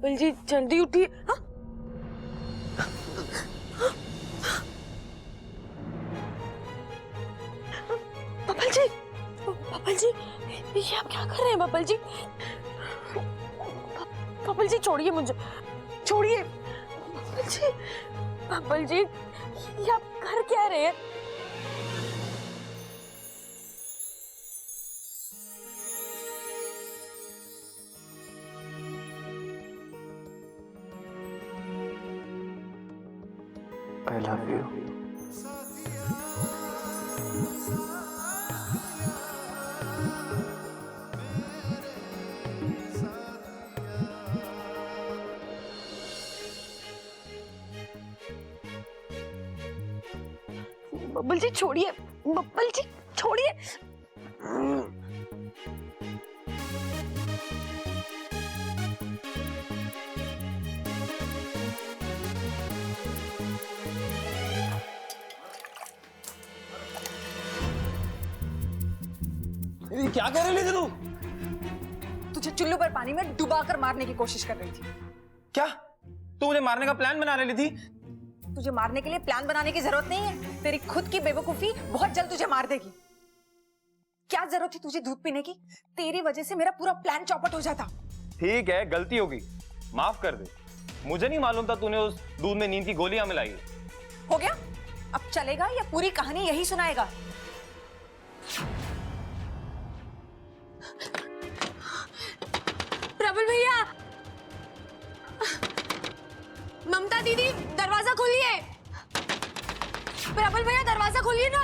कपिल जी जल्दी उठिए। हाँ? बबल जी, बबल जी, ये आप क्या कर रहे हैं बबल जी? बबल जी छोड़िए मुझे, छोड़िए बबल जी। बबल जी ये आप कर क्या रहे हैं? I love you. बबल जी छोड़िए, बबल जी छोड़िए। क्या कर रही थी तू? तुझे चुल्लू पर पानी में डुबाकर मारने की कोशिश कर रही थी। क्या तू मुझे मारने का प्लान बना रही थी? तुझे मारने के लिए प्लान बनाने की जरूरत नहीं है। तेरी खुद की बेवकूफी बहुत जल्द तुझे मार देगी। क्या जरूरत थी तुझे दूध पीने की? तेरी वजह से मेरा पूरा प्लान चौपट हो जाता। ठीक है, गलती होगी, माफ कर दे। मुझे नहीं मालूम था तूने उस दूध में नींद की गोलियां मिलाई है। हो गया? अब चलेगा या पूरी कहानी यही सुनाएगा? प्रबल भैया, ममता दीदी दरवाजा खोलिए। प्रबल भैया दरवाजा खोलिए ना।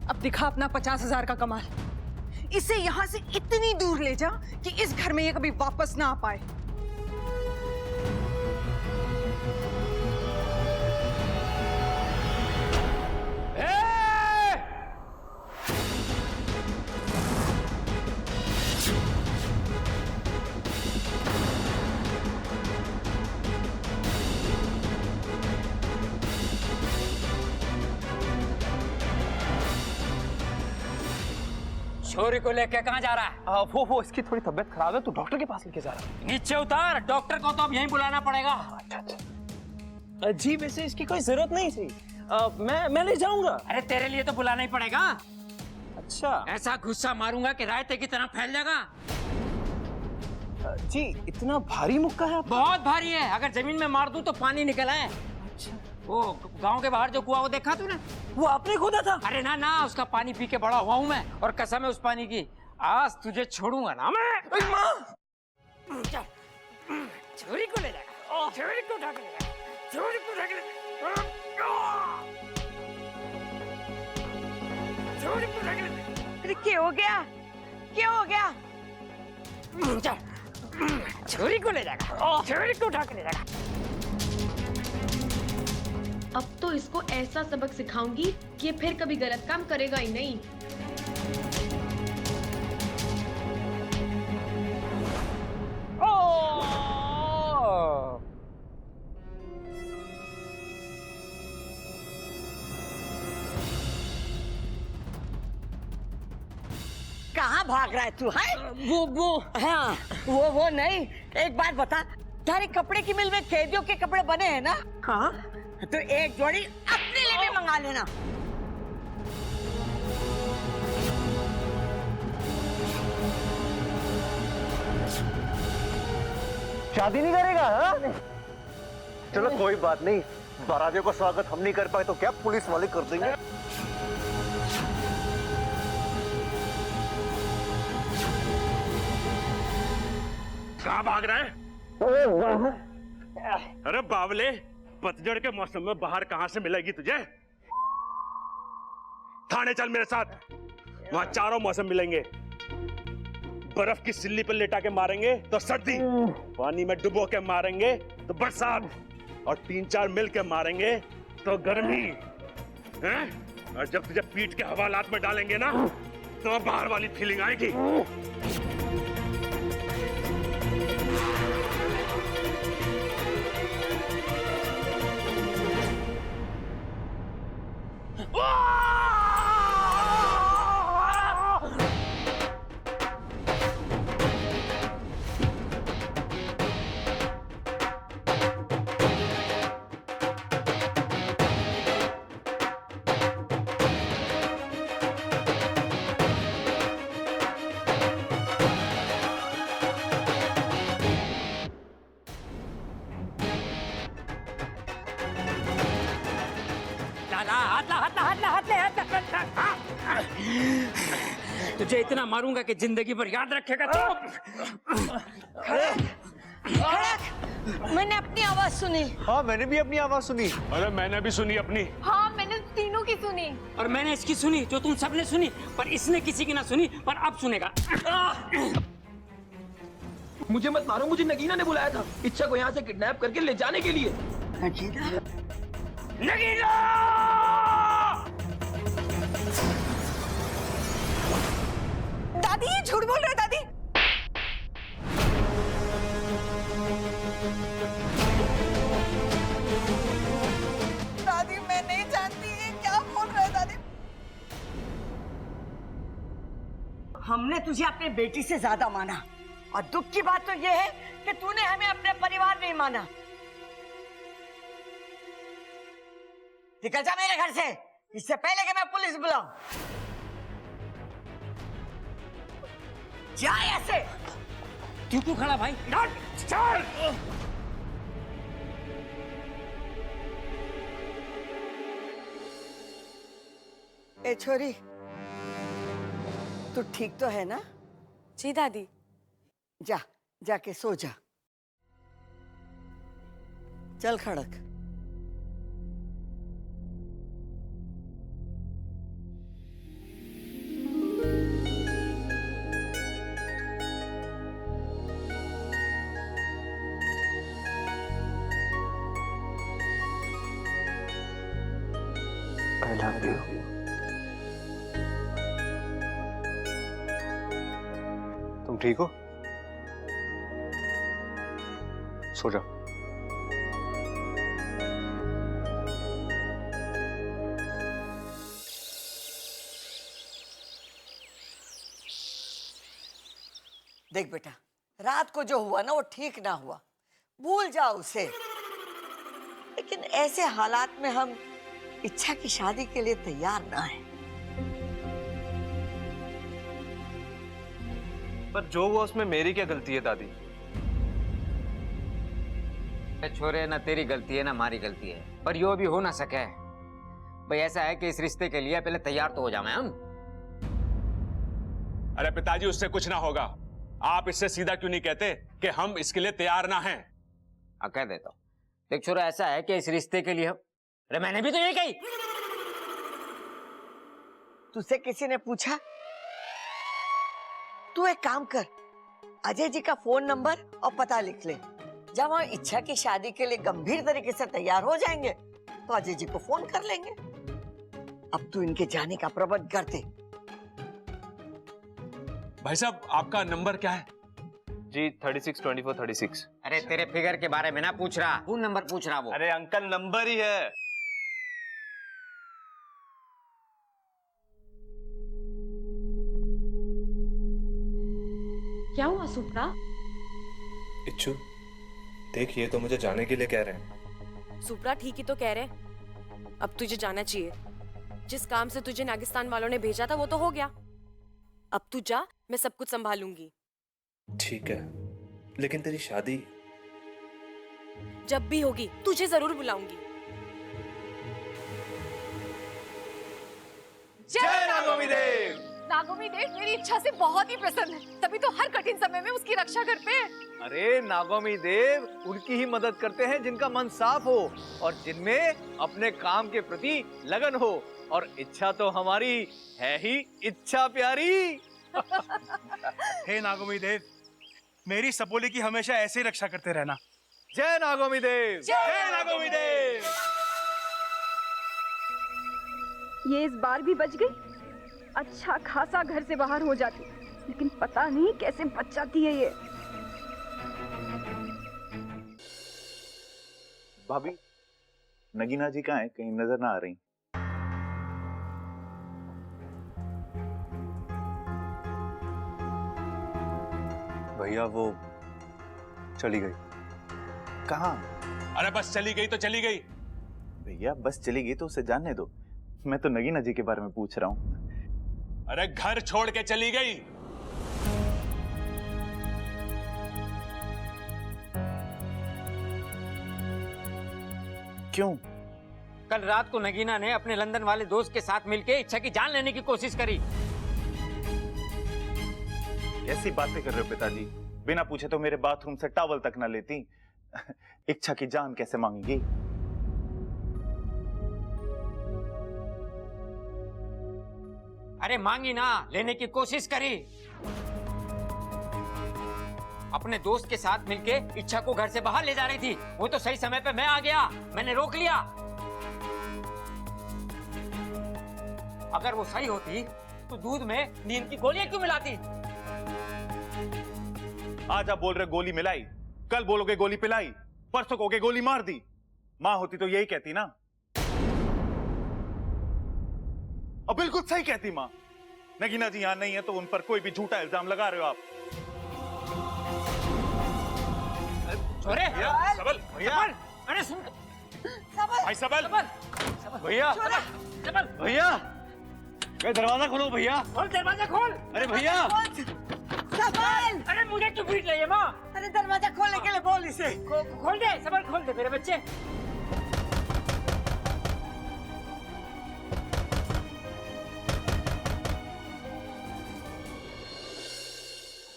अब दिखा अपना 50,000 का कमाल। इसे यहां से इतनी दूर ले जा कि इस घर में ये कभी वापस ना आ पाए। छोरी को लेके कहाँ जा रहा है? वो इसकी थोड़ी तबीयत खराब है, तू डॉक्टर के पास लेके जा रहा है। नीचे उतार, डॉक्टर को तो अब यहीं बुलाना पड़ेगा। अच्छा। जी वैसे इसकी कोई जरूरत नहीं थी। मैं ले जाऊंगा। अरे तेरे लिए तो बुलाना ही पड़ेगा। अच्छा। ऐसा गुस्सा मारूंगा कि रायते की तरह फैल जाएगा। जी इतना भारी मुक्का है आपका? बहुत भारी है, अगर जमीन में मार दूं तो पानी निकल आए। अच्छा। वो गांव के बाहर जो कुआं वो देखा तूने? वो आपने खोदा था? अरे ना ना, उसका पानी पी के बड़ा हुआ हूं मैं, और कसम है उस पानी की, आज तुझे छोड़ूंगा ना मैं। छोरी को ले जाएगा, छोरी को उठा के ले जाएगा, छोरी को उठा के ले जाएगा, छोरी को उठा के ले जाएगा। अरे क्या हो गया? क्या हो गया? छोरी को ले जाएगा, छोरी को उठा के ले जाएगा। अब तो इसको ऐसा सबक सिखाऊंगी कि ये फिर कभी गलत काम करेगा ही नहीं। कहाँ भाग रहा है तू? है वो हाँ, वो नहीं। एक बात बता, तेरे कपड़े की मिल में कैदियों के कपड़े बने हैं ना? हाँ, तो एक जोड़ी अपने लिए भी मंगा लेना। शादी नहीं करेगा? हाँ? चलो कोई बात नहीं, बारातियों का स्वागत हम नहीं कर पाए तो क्या पुलिस वाले कर देंगे। कहाँ भाग रहा है? अरे बावले, पतझड़ के मौसम में बाहर कहां से मिलेगी तुझे? थाने चल मेरे साथ, वहां चारों मौसम मिलेंगे। बर्फ की सिल्ली पर लेटा के मारेंगे तो सर्दी, पानी में डुबो के मारेंगे तो बरसात, और 3-4 मिल के मारेंगे तो गर्मी हैं? और जब तुझे पीठ के हवालात में डालेंगे ना तो बाहर वाली फीलिंग आएगी। तुझे इतना मारूंगा कि जिंदगी भर याद रखेगा तो। मैंने अपनी आवाज सुनी। हाँ मैंने भी अपनी आवाज सुनी। अरे मैंने भी सुनी अपनी। हाँ मैंने तीनों की सुनी। और मैंने इसकी सुनी जो तुम सबने सुनी, पर इसने किसी की ना सुनी, पर अब सुनेगा। मुझे मत मारो, मुझे नगीना ने बुलाया था इच्छा को यहाँ से किडनैप करके ले जाने के लिए। नगीना! दादी ये झूठ बोल रहे हैं दादी। दादी मैं नहीं जानती ये क्या बोल रहे हैं दादी। हमने तुझे अपनी बेटी से ज्यादा माना, और दुख की बात तो ये है कि तूने हमें अपने परिवार नहीं माना। निकल जा मेरे घर से, इससे पहले कि मैं पुलिस बुलाऊं। जा ऐसे। क्यों खड़ा भाई? चल! ए छोरी, तू ठीक तो है ना? जी दादी। जा, जाके सो जा। चल खड़क। I love you. तुम ठीक हो? सो जाओ। देख बेटा, रात को जो हुआ ना वो ठीक ना हुआ, भूल जाओ उसे। लेकिन ऐसे हालात में हम इच्छा की शादी के लिए तैयार ना है। पर जो हुआ उसमें मेरी क्या गलती है दादी? छोरे, ना तेरी गलती है ना हमारी गलती है, पर यो भी हो ना सके। भाई ऐसा है कि इस रिश्ते के लिए पहले तैयार तो हो जाए हम। अरे पिताजी, उससे कुछ ना होगा। आप इससे सीधा क्यों नहीं कहते कि हम इसके लिए तैयार ना हैं? कह देता हूँ। देख छोरा, ऐसा है कि इस रिश्ते के लिए हम, अरे मैंने भी तो यही कही। तुझसे किसी ने पूछा? तू एक काम कर, अजय जी का फोन नंबर और पता लिख ले। जब हम इच्छा की शादी के लिए गंभीर तरीके से तैयार हो जाएंगे तो अजय जी को फोन कर लेंगे। अब तू इनके जाने का प्रबंध कर दे। भाई साहब, आपका नंबर क्या है? जी 362436। अरे तेरे फिगर के बारे में ना पूछ रहा, फोन नंबर पूछ रहा वो। अरे अंकल, नंबर ही है। क्या हुआ सुप्रा? इच्छु, देख ये तो मुझे जाने के लिए कह रहे हैं। सुप्रा ठीक ही तो कह रहे। अब तुझे जाना चाहिए। जिस काम से तुझे नागिस्तान वालों ने भेजा था वो तो हो गया। अब तू जा, मैं सब कुछ संभालूंगी। ठीक है, लेकिन तेरी शादी जब भी होगी तुझे जरूर बुलाऊंगी। जय नागोमी देव। नागोमी देव मेरी इच्छा से बहुत ही प्रसन्न है, तभी तो हर कठिन समय में उसकी रक्षा करते हैं। अरे नागोमी देव उनकी ही मदद करते हैं जिनका मन साफ हो और जिनमें अपने काम के प्रति लगन हो, और इच्छा तो हमारी है ही इच्छा प्यारी। हे नागोमी देव, मेरी सपोली की हमेशा ऐसे ही रक्षा करते रहना। जय नागोमी देव। जय नागोमी देव। ये इस बार भी बच गई। अच्छा खासा घर से बाहर हो जाती, लेकिन पता नहीं कैसे बच जाती है ये। भाभी, नगीना जी कहाँ है? कहीं नजर ना आ रही। भैया वो चली गई। कहाँ? अरे बस चली गई तो चली गई। भैया बस चली गई तो उसे जानने दो, मैं तो नगीना जी के बारे में पूछ रहा हूँ। अरे घर छोड़ के चली गई। क्यों? कल रात को नगीना ने अपने लंदन वाले दोस्त के साथ मिलकर इच्छा की जान लेने की कोशिश करी। कैसी बातें कर रहे हो पिताजी? बिना पूछे तो मेरे बाथरूम से टॉवल तक ना लेती। इच्छा की जान कैसे मांगेगी? अरे मांगी ना, लेने की कोशिश करी। अपने दोस्त के साथ मिलके इच्छा को घर से बाहर ले जा रही थी। वो तो सही समय पे मैं आ गया, मैंने रोक लिया। अगर वो सही होती तो दूध में नींद की गोलियां क्यों मिलाती? आज आप बोल रहे गोली मिलाई, कल बोलोगे गोली पिलाई, परसों कहोगे गोली मार दी। मां होती तो यही कहती ना। अब बिल्कुल सही कहती मां। नगीना जी यहां नहीं है तो उन पर कोई भी झूठा इल्जाम लगा रहे हो आप। अरे सबल भैया, अरे सुन भाई सबल भैया भैया, दरवाजा खोलो भैया। खोल दरवाजा खोल। अरे भैया सबल! अरे मुझे क्यों पीट रही है माँ? अरे दरवाजा खोलने के लिए बोल इसे। खोल दे सबल, खोल दे मेरे बच्चे।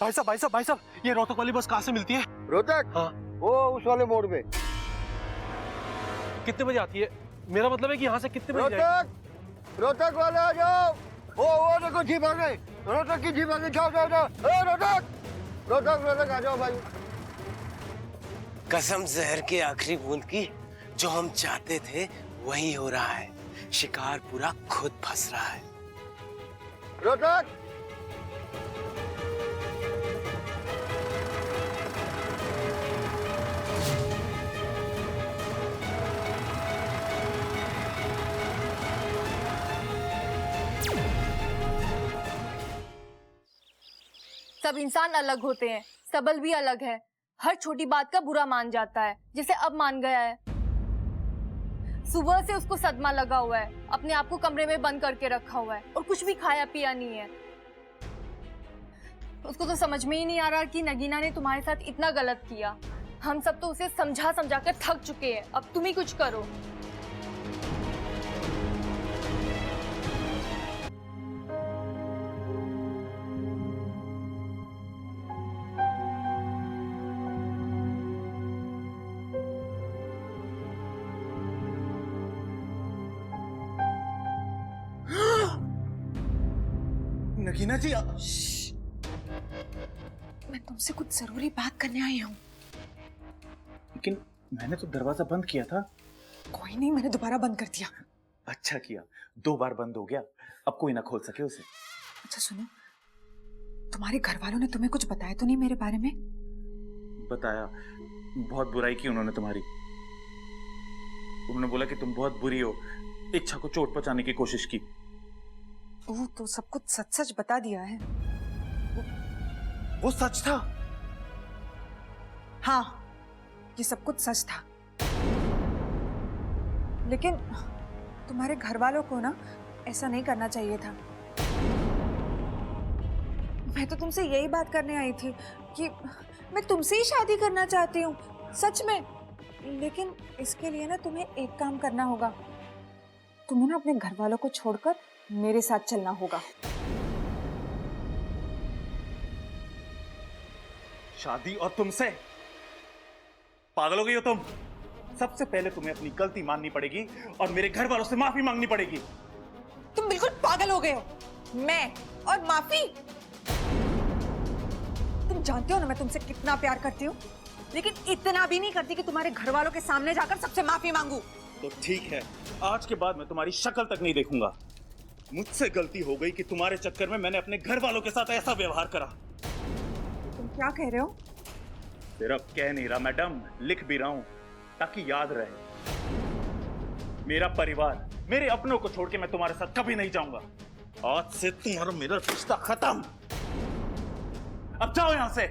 भाई साहब, ये रोहतक वाली बस कहाँ से मिलती है? रोहतक? हाँ। वो उस वाले मोड़ पे। कितने बजे आती है? मेरा मतलब है कि यहाँ से कितने बजे जाएगी? रोहतक वाले आ जाओ। वो देखो जीप आ गई, रोहतक की जीप आ गई। जाओ जाओ जाओ। रोहतक आ जाओ भाई। कसम जहर के आखिरी बूंद की, जो हम चाहते थे वही हो रहा है। शिकार पूरा खुद फंस रहा है। रोहतक सब इंसान अलग होते हैं, सबल भी अलग है। हर छोटी बात का बुरा मान जाता है, जैसे अब मान गया है। सुबह से उसको सदमा लगा हुआ है, अपने आप को कमरे में बंद करके रखा हुआ है और कुछ भी खाया पिया नहीं है। उसको तो समझ में ही नहीं आ रहा कि नगीना ने तुम्हारे साथ इतना गलत किया। हम सब तो उसे समझा समझा कर थक चुके हैं, अब तुम ही कुछ करो। नगीना जी, मैं तुमसे कुछ जरूरी बात करने आई हूँ। लेकिन मैंने तो दरवाजा बंद किया था। कोई नहीं, मैंने दोबारा बंद कर दिया। अच्छा किया, 2 बार बंद हो गया, अब कोई ना खोल सके उसे। अच्छा सुनो, तुम्हारे घर वालों ने तुम्हें कुछ बताया तो नहीं मेरे बारे में? बताया, बहुत बुराई की उन्होंने तुम्हारी। उन्होंने बोला कि तुम बहुत बुरी हो, इच्छा को चोट पहुंचाने की कोशिश की। ओह, तो सब कुछ सच सच बता दिया है। वो सच था? हाँ, ये सब कुछ सच था। लेकिन तुम्हारे घर वालों को ना ऐसा नहीं करना चाहिए था। मैं तो तुमसे यही बात करने आई थी कि मैं तुमसे ही शादी करना चाहती हूँ, सच में। लेकिन इसके लिए ना तुम्हें एक काम करना होगा। तुम्हें ना अपने घर वालों को छोड़कर मेरे साथ चलना होगा। शादी और तुमसे। पागल हो गई हो तुम? सबसे पहले तुम्हें अपनी गलती माननी पड़ेगी और मेरे घर वालों से माफी मांगनी पड़ेगी। तुम बिल्कुल पागल हो गए हो। मैं और माफी? तुम जानते हो ना मैं तुमसे कितना प्यार करती हूँ, लेकिन इतना भी नहीं करती कि तुम्हारे घर वालों के सामने जाकर सबसे माफी मांगू। तो ठीक है, आज के बाद मैं तुम्हारी शक्ल तक नहीं देखूंगा। मुझसे गलती हो गई कि तुम्हारे चक्कर में मैंने अपने घर वालों के साथ ऐसा व्यवहार करा। तुम क्या कह रहे हो? सिर्फ कह नहीं रहा मैडम, लिख भी रहा हूं ताकि याद रहे। मेरा परिवार, मेरे अपनों को छोड़ के मैं तुम्हारे साथ कभी नहीं जाऊंगा। आज से तुम्हारा मेरा रिश्ता खत्म। अब जाओ यहां से।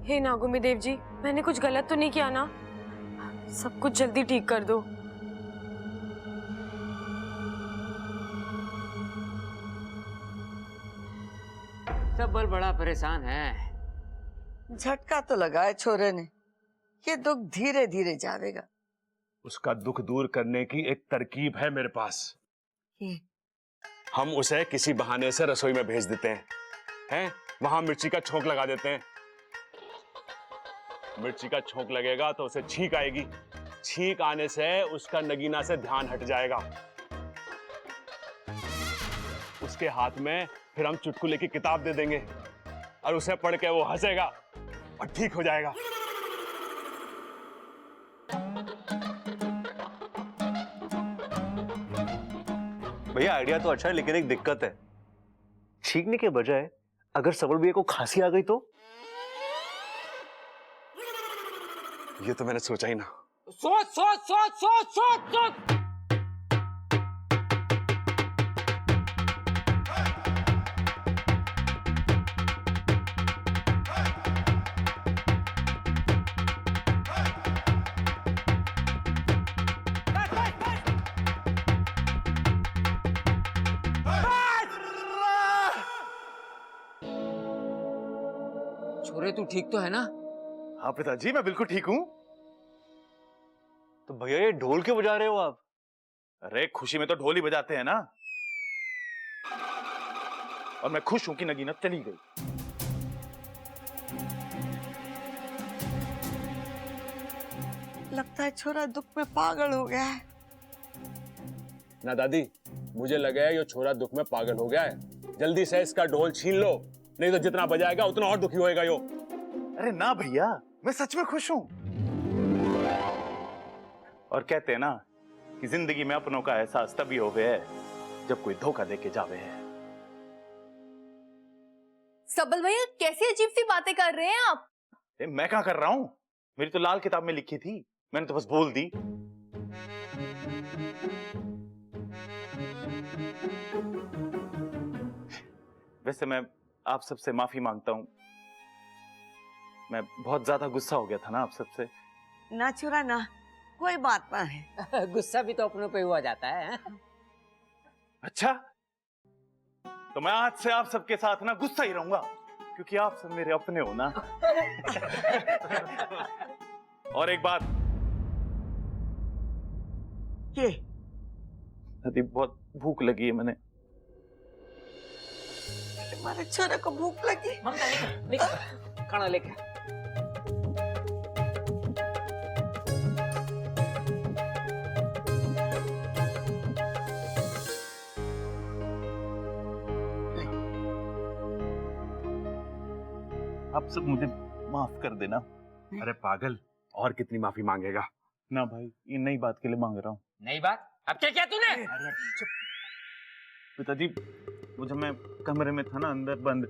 हे नागुमी देव जी, मैंने कुछ गलत तो नहीं किया ना? सब कुछ जल्दी ठीक कर दो। सब बड़ा परेशान है। झटका तो लगा है छोरे ने, ये दुख धीरे धीरे जाएगा। उसका दुख दूर करने की एक तरकीब है मेरे पास। हम उसे किसी बहाने से रसोई में भेज देते हैं, वहां मिर्ची का छोंक लगा देते हैं। मिर्ची का छोंक लगेगा तो उसे छींक आएगी, छींक आने से उसका नगीना से ध्यान हट जाएगा। उसके हाथ में फिर हम चुटकुले की किताब दे देंगे और उसे पढ़ के वो हंसेगा और ठीक हो जाएगा। भैया आइडिया तो अच्छा है, लेकिन एक दिक्कत है। छींकने के बजाय अगर सबल भैया को खांसी आ गई तो? ये तो मैंने सोचा ही ना। सोच सोच सोच सोच सोच सोच। छोरे तू ठीक तो है ना? हाँ पिताजी, मैं बिल्कुल ठीक हूँ। तो भैया ये ढोल क्यों बजा रहे हो आप? अरे खुशी में तो ढोल ही बजाते हैं ना। और मैं खुश हूं कि नगीना चली गई। लगता है छोरा दुख में पागल हो गया है। ना दादी, मुझे लगा है ये छोरा दुख में पागल हो गया है। जल्दी से इसका ढोल छीन लो, नहीं तो जितना बजाएगा उतना और दुखी होएगा यो। अरे ना भैया, मैं सच में खुश हूं। और कहते हैं ना कि जिंदगी में अपनों का एहसास तभी होवे है जब कोई धोखा देके जावे है। सबल भैया कैसी अजीब सी बातें कर रहे हैं आप? मैं क्या कर रहा हूं? मेरी तो लाल किताब में लिखी थी, मैंने तो बस बोल दी। वैसे मैं आप सबसे माफी मांगता हूं। मैं बहुत ज्यादा गुस्सा हो गया था ना आप सबसे। ना छोरा ना, कोई बात ना है। गुस्सा भी तो अपनों पे हुआ जाता है। अच्छा, तो मैं आज से आप सबके साथ ना गुस्सा ही रहूंगा, क्योंकि आप सब मेरे अपने हो ना। और एक बात, ये अभी बहुत भूख लगी है। मैंने हमारे छोरे को भूख लगी। खाना लेके। आप सब मुझे माफ कर देना। अरे पागल, और कितनी माफी मांगेगा? ना भाई, ये नई बात के लिए मांग रहा हूँ। नई बात? अब क्या किया तूने? अरे पिताजी, वो जब मैं कमरे में था ना अंदर बंद,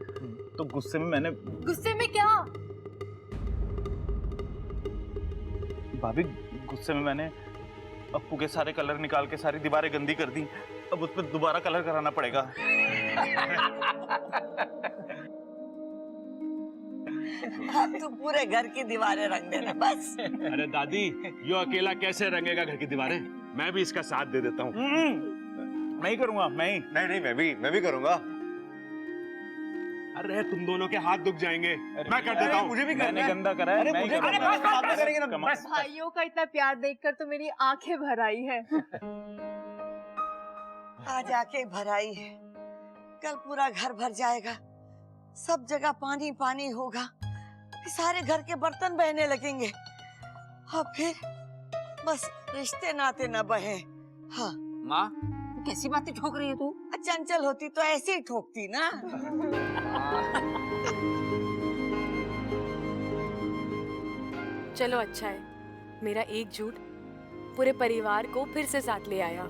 तो गुस्से में मैंने। गुस्से में क्या? भाभी, गुस्से में मैंने अप्पू के सारे कलर निकाल के सारी दीवारें गंदी कर दी। अब उस पर दोबारा कलर कराना पड़ेगा। अब तो पूरे घर की दीवारें रंग देना बस। अरे दादी, यो अकेला कैसे रंगेगा घर की दीवारें? मैं भी इसका साथ दे देता हूँ। मैं ही करूंगा, मैं ही। नहीं, मैं भी करूंगा। अरे तुम दोनों के हाथ दुख जाएंगे, मैं कर देता हूँ। मुझे भी मैंने गंदा करा है, अरे मैं ही मुझे करूंगा। भी करना है, साथ में करेंगे ना। बस। भाइयों का इतना प्यार देखकर तो मेरी आंखें भर आई है। आज आके भराई है, कल पूरा घर भर जाएगा, सब जगह पानी पानी होगा, फिर सारे घर के बर्तन बहने लगेंगे, और फिर बस रिश्ते नाते न बहे। हाँ माँ कैसी बातें ठोक रही है तू? चंचल होती तो ऐसे ही ठोकती ना। चलो अच्छा है, मेरा एक झूठ पूरे परिवार को फिर से साथ ले आया।